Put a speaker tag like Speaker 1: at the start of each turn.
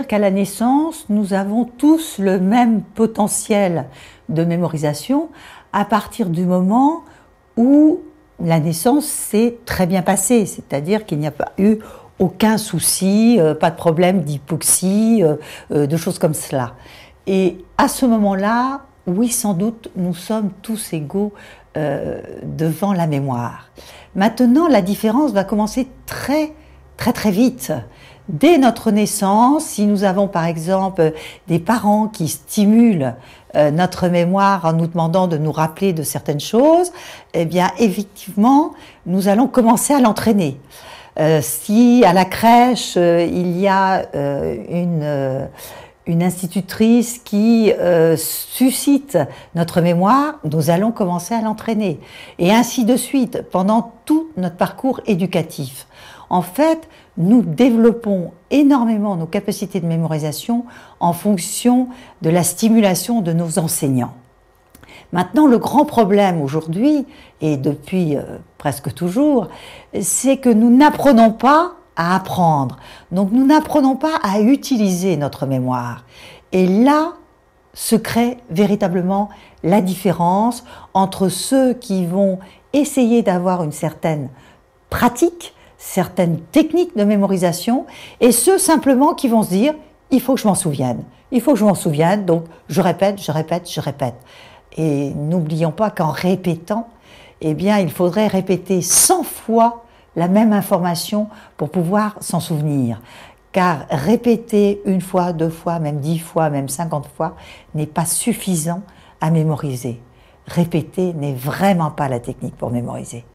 Speaker 1: Qu'à la naissance, nous avons tous le même potentiel de mémorisation à partir du moment où la naissance s'est très bien passée, c'est-à-dire qu'il n'y a pas eu aucun souci, pas de problème d'hypoxie, de choses comme cela. Et à ce moment-là, oui, sans doute, nous sommes tous égaux devant la mémoire. Maintenant, la différence va commencer très vite. Dès notre naissance, si nous avons par exemple des parents qui stimulent notre mémoire en nous demandant de nous rappeler de certaines choses, eh bien effectivement, nous allons commencer à l'entraîner. Si à la crèche, il y a une institutrice qui suscite notre mémoire, nous allons commencer à l'entraîner. Et ainsi de suite, pendant tout notre parcours éducatif. En fait, nous développons énormément nos capacités de mémorisation en fonction de la stimulation de nos enseignants. Maintenant, le grand problème aujourd'hui, et depuis presque toujours, c'est que nous n'apprenons pas à apprendre. Donc nous n'apprenons pas à utiliser notre mémoire. Et là se crée véritablement la différence entre ceux qui vont essayer d'avoir une certaine pratique, certaines techniques de mémorisation, et ceux simplement qui vont se dire « il faut que je m'en souvienne, il faut que je m'en souvienne, donc je répète, je répète, je répète ». Et n'oublions pas qu'en répétant, eh bien, il faudrait répéter 100 fois la même information pour pouvoir s'en souvenir. Car répéter une fois, 2 fois, même 10 fois, même 50 fois n'est pas suffisant à mémoriser. Répéter n'est vraiment pas la technique pour mémoriser.